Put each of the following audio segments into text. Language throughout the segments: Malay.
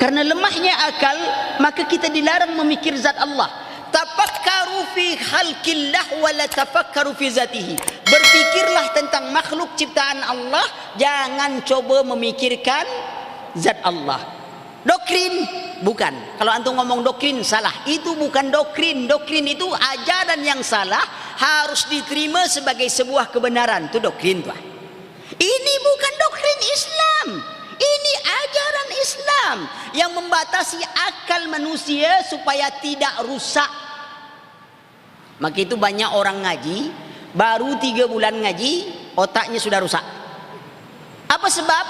Karena lemahnya akal, maka kita dilarang memikir zat Allah. Tafakkaru fi khalqillah wa la tafakkaru fi zatihi. Berfikirlah tentang makhluk ciptaan Allah, jangan coba memikirkan zat Allah. Doktrin bukan. Kalau antum ngomong doktrin salah. Itu bukan doktrin. Doktrin itu ajaran yang salah, harus diterima sebagai sebuah kebenaran. Itu doktrin tuh. Ini bukan doktrin Islam. Ini ajaran Islam yang membatasi akal manusia supaya tidak rusak. Maka itu banyak orang ngaji, baru 3 bulan ngaji, otaknya sudah rusak. Apa sebab?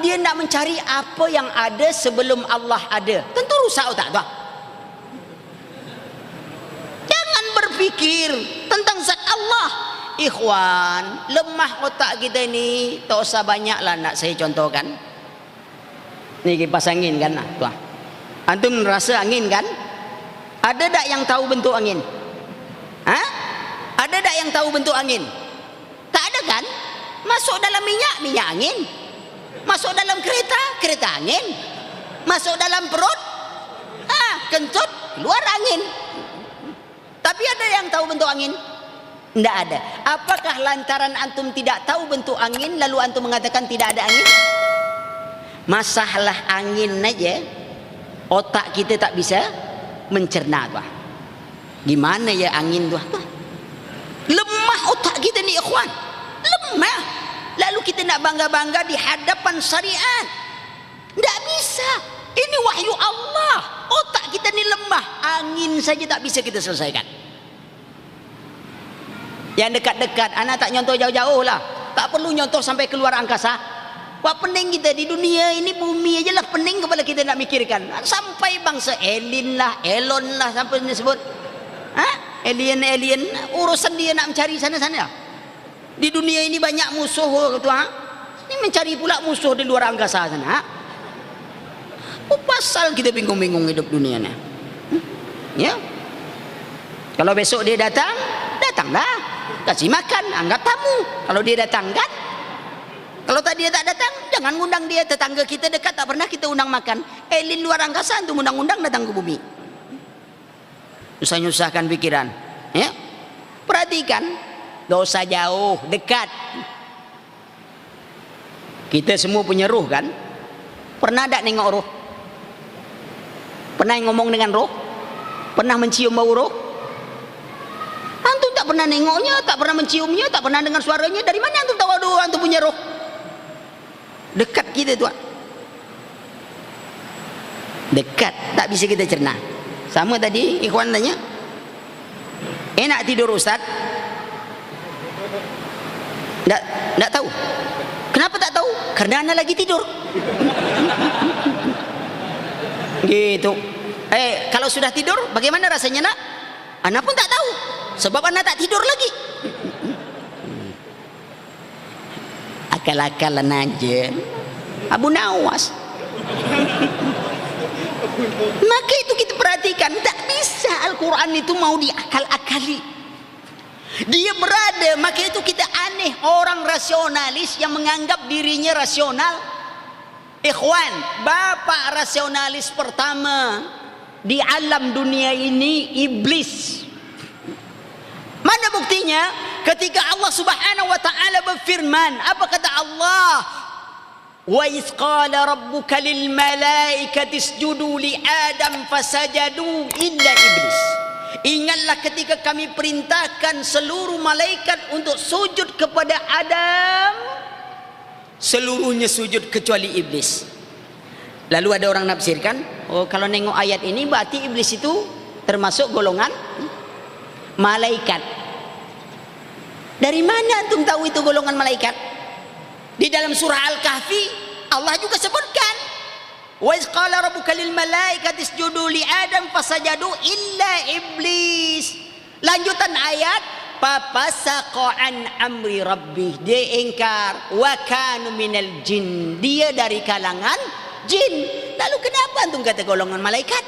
Dia nak mencari apa yang ada sebelum Allah ada. Tentu rusak otak tuh. Jangan berpikir tentang zat Allah. Ikhwan, lemah otak kita ini. Tak usah banyak lah nak saya contohkan. Ni kipas angin kan, tuh. Antum rasa angin kan? Ada tak yang tahu bentuk angin? Hah? Ada tak yang tahu bentuk angin? Tak ada kan? Masuk dalam minyak angin. Masuk dalam kereta angin. Masuk dalam perut, kentut, keluar angin. Tapi ada yang tahu bentuk angin? Tidak ada. Apakah lantaran antum tidak tahu bentuk angin lalu antum mengatakan tidak ada angin? Masalah angin aja otak kita tak bisa mencerna tuh. Gimana ya angin tuh? Lemah otak kita nih ikhwan, lemah. Lalu kita nak bangga-bangga di hadapan syariat. Tidak bisa. Ini wahyu Allah. Otak kita ni lemah, angin saja tak bisa kita selesaikan. Yang dekat-dekat, anak tak nyontoh jauh-jauh lah. Tak perlu nyontoh sampai keluar angkasa. Wah, pening kita di dunia ini, bumi aja lah pening kepala kita nak mikirkan. Sampai bangsa alien lah, Elon lah sampai disebut. Alien urusan dia nak mencari sana-sana. Di dunia ini banyak musuh tu. Ini mencari pula musuh di luar angkasa sana. Pasal kita bingung-bingung hidup dunia ni. Ya. Kalau besok dia datanglah. Kasih makan, anggap tamu. Kalau dia datang kan. Kalau tadi dia tak datang, jangan undang dia. Tetangga kita dekat tak pernah kita undang makan. Alien luar angkasa tu undang-undang datang ke bumi. Susah-nyusahkan pikiran. Ya. Perhatikan, dosa jauh, dekat. Kita semua punya ruh kan? Pernah tak nengok ruh? Pernah ngomong dengan roh? Pernah mencium bau roh? Antum tak pernah nengoknya, tak pernah menciumnya, tak pernah dengar suaranya. Dari mana antum tahu antum punya roh? Dekat kita tuan. Dekat, tak bisa kita cerna. Sama tadi ikhwan tanya, enak tidur Ustaz? Tak tahu. Kenapa tak tahu? Karena anak lagi tidur. Gitu. Kalau sudah tidur bagaimana rasanya nak? Anak pun tak tahu. Sebab anak tak tidur lagi. Akal-akalan aja. Abu Nawas. Maka itu kita perhatikan, tak bisa Al-Quran itu mau diakal-akali. Dia berada, maka itu kita aneh orang rasionalis yang menganggap dirinya rasional. Ikhwan, bapak rasionalis pertama di alam dunia ini iblis. Mana buktinya? Ketika Allah Subhanahu wa taala berfirman, apa kata Allah? Wa iz qala rabbuka lil malaikati isjudu li Adam fasajadu illa iblis. Ingatlah ketika kami perintahkan seluruh malaikat untuk sujud kepada Adam, seluruhnya sujud kecuali iblis. Lalu ada orang nafsirkan, oh kalau nengok ayat ini berarti iblis itu termasuk golongan malaikat. Dari mana antum tahu itu golongan malaikat? Di dalam surah Al-Kahfi Allah juga sebutkan, wa iz qala rabbuka lil malaikati isjudu li Adam fasajadu illa iblis. Lanjutan ayat, fafasaqa an amri rabbih, dia ingkar, wa kanu minal jin, dia dari kalangan jin. Lalu kenapa antum kata golongan malaikat?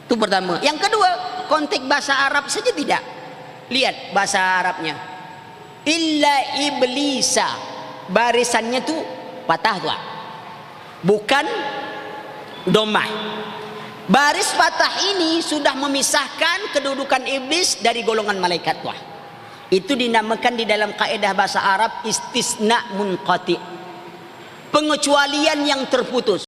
Itu pertama. Yang kedua, konteks bahasa Arab saja tidak. Lihat bahasa Arabnya, illa iblisa, barisannya tuh patah tuh, bukan Domah. Baris fathah ini sudah memisahkan kedudukan iblis dari golongan malaikat. Wah, itu dinamakan di dalam kaidah bahasa Arab istisna munqati, pengecualian yang terputus.